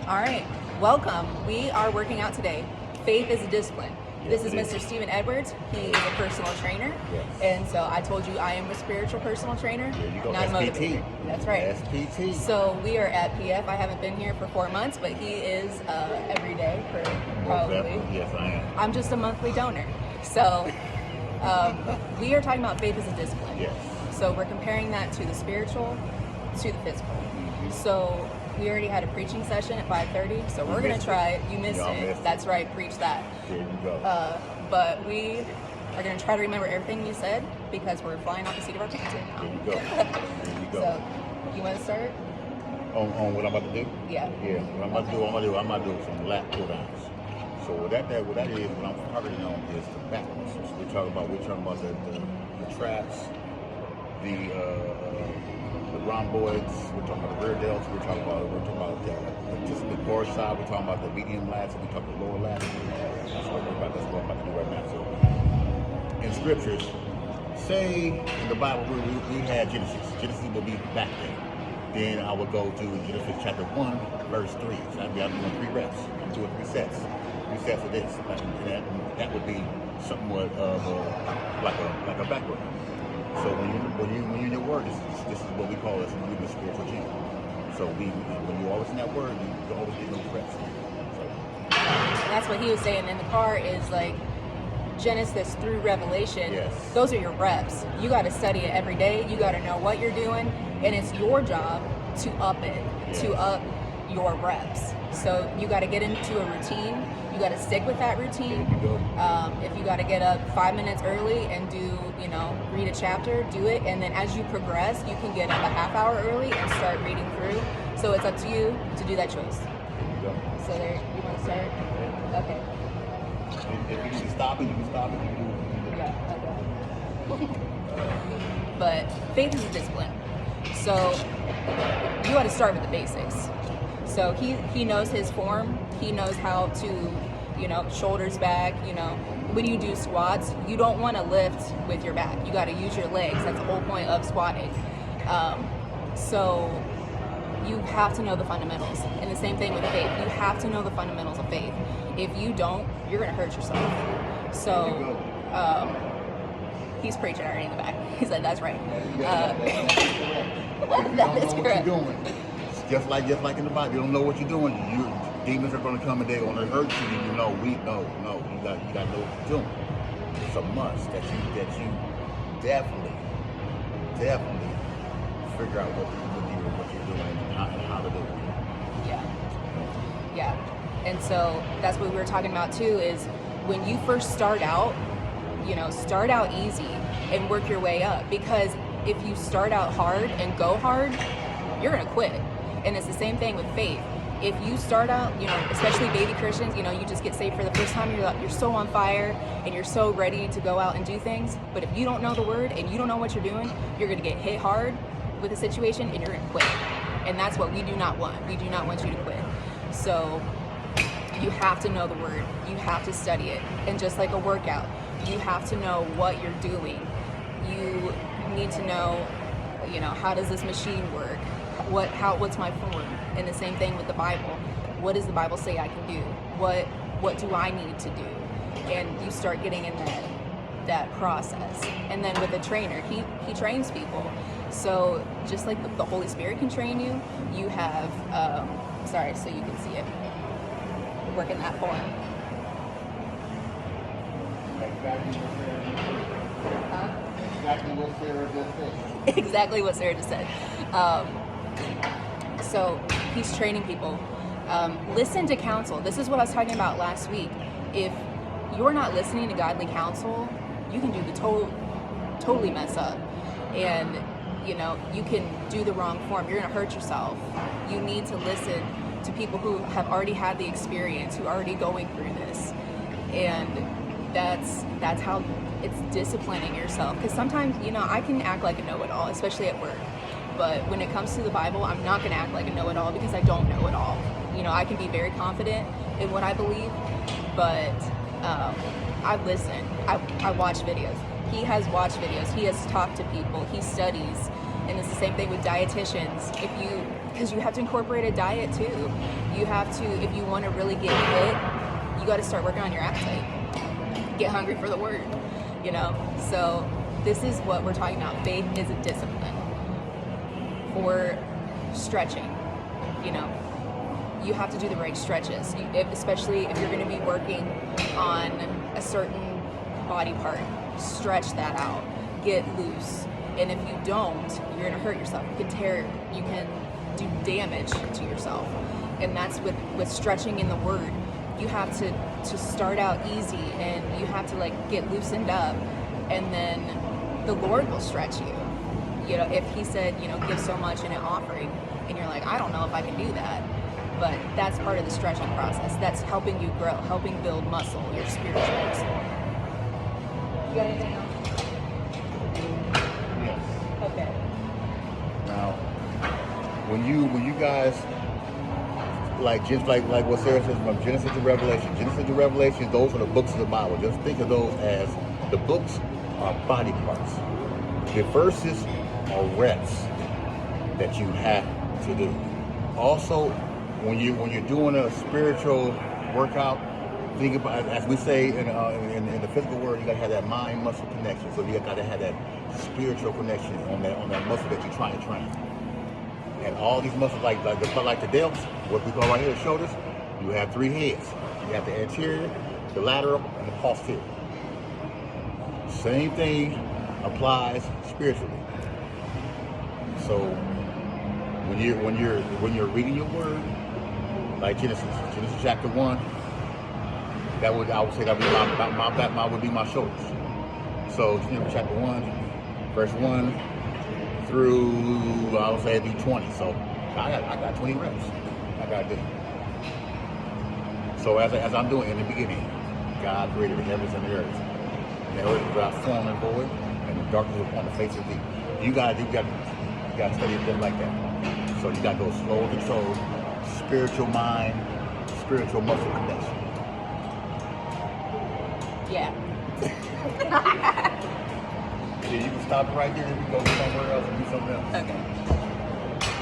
All right, welcome. We are working out today. Faith is a discipline. Yes, This is it is. Mr. Stephen Edwards. He is a personal trainer. Yes. And so I told you I am a spiritual personal trainer, There you go. not a SPT. motivator. That's right. SPT. So we are at PF. I haven't been here for 4 months, but he is every day for probably. Definitely. Yes, I am. I'm just a monthly donor. So we are talking about faith as a discipline. Yes. So we're comparing that to the spiritual, to the physical. So we already had a preaching session at 5:30. So we're gonna missed try it. You missed Y'all it. missed it. That's right. Preach that. There you go. But we are gonna try to remember everything we said because we're flying off the seat of our pants right There you now. go. There you go. So you want to start? on what I'm about to do? Yeah. Yeah. What I'm about to do, I'm about to do some lap pull downs. So what that is, what I'm targeting on is the back muscles. We're talking about the traps, the rhomboids. We're talking about the rear delts. We're talking about just the core side. We're talking about the medium lats. And we're talking about the lower lats. That's what I'm about to do right now. So in scriptures, say in the Bible we had Genesis. Genesis will be back there. Then I would go to Genesis chapter 1, verse 3. So I'm doing 3 reps. I'm doing 3 sets. 3 sets of this. And that would be somewhat of like a back workout. So when you're in your word, this is what we call this in the spiritual gym. So when you're always in that word, you always get those reps. So And that's what he was saying in the car is like Genesis through Revelation. Yes. Those are your reps. You got to study it every day. You got to know what you're doing, and it's your job to up it, to up your reps. So you got to get into a routine. You got to stick with that routine. there you go. If you got to get up 5 minutes early and do, read a chapter, do it. And then as you progress, you can get up a half hour early and start reading through. So it's up to you to do that choice. There you go. So there, you want to start? Okay. If you need to stop it, you can stop it. You can do it. Yeah, okay. But faith is a discipline. So you got to start with the basics. So he knows his form. He knows how to, shoulders back, when you do squats, you don't want to lift with your back. You got to use your legs. That's the whole point of squatting. So you have to know the fundamentals. And the same thing with faith. You have to know the fundamentals of faith. If you don't, you're going to hurt yourself. So he's preaching already in the back. He said, that's right. That is correct. Just like in the Bible, you don't know what you're doing. Demons are going to come and they're going to hurt you. You know what you're doing. It's a must that you definitely figure out what you're doing and how to do it. Yeah. And so that's what we were talking about too, is when you first start out, start out easy and work your way up. Because if you start out hard and go hard, you're going to quit. And it's the same thing with faith. If you start out, especially baby Christians, you just get saved for the first time, you're so on fire and you're so ready to go out and do things. But if you don't know the word and you don't know what you're doing, you're going to get hit hard with a situation and you're going to quit. And that's what we do not want. We do not want you to quit. So you have to know the word. You have to study it. And just like a workout, you have to know what you're doing. You need to know, how does this machine work? What's my form? And the same thing with the Bible. What does the Bible say I can do? What do I need to do? And you start getting in that process. And then with a trainer, he trains people. So just like the Holy Spirit can train you, you have so you can see it. Working that form. Exactly what Sarah just said. Exactly what Sarah just said. So he's training people. Listen to counsel. This is what I was talking about last week. If you're not listening to godly counsel, you can do totally mess up. And, you can do the wrong form. You're going to hurt yourself. You need to listen to people who have already had the experience, who are already going through this. And that's how it's disciplining yourself. Because sometimes, I can act like a know-it-all, especially at work. But when it comes to the Bible, I'm not going to act like a know-it-all because I don't know it all. I can be very confident in what I believe, but I listen. I watch videos. He has watched videos. He has talked to people. He studies. And it's the same thing with dietitians. If you because you have to incorporate a diet too. You have to, if you want to really get fit, you got to start working on your appetite. Get hungry for the word, you know? So this is what we're talking about. Faith is a discipline. For stretching, you know, you have to do the right stretches, especially if you're going to be working on a certain body part. Stretch that out, get loose. And if you don't, you're going to hurt yourself. You can do damage to yourself. And that's with stretching in the word. You have to start out easy, and you have to like get loosened up, and then the Lord will stretch you. You know, if he said, you know, give so much in an offering, and you're like, I don't know if I can do that. But that's part of the stretching process. That's helping you grow, helping build muscle, your spiritual muscle. You got anything else? Yes. Okay. Now, when you guys like what Sarah says, from Genesis to Revelation, those are the books of the Bible. Just think of those as the books are body parts. The verses are reps that you have to do. Also, when you're doing a spiritual workout, think about, as we say in the physical world, you gotta have that mind muscle connection. So you gotta have that spiritual connection on that muscle that you're trying to train. And all these muscles, like the delts, what we call right here, the shoulders, you have three heads. You have the anterior, the lateral, and the posterior. Same thing applies spiritually. So when you're reading your word, like Genesis chapter 1, I would say that would be my shoulders. So Genesis chapter 1, verse 1 through, I would say it'd be 20. So I got 20 reps. I got to do. So as I'm doing in the beginning, God created the heavens and the earth. And the earth was without form and void, and the darkness was upon the face of the deep. You gotta study it just like that. So you gotta go slow and controlled, spiritual mind, spiritual muscle connection. Yeah. Yeah, you can stop it right there and we go somewhere else and do something else. Okay.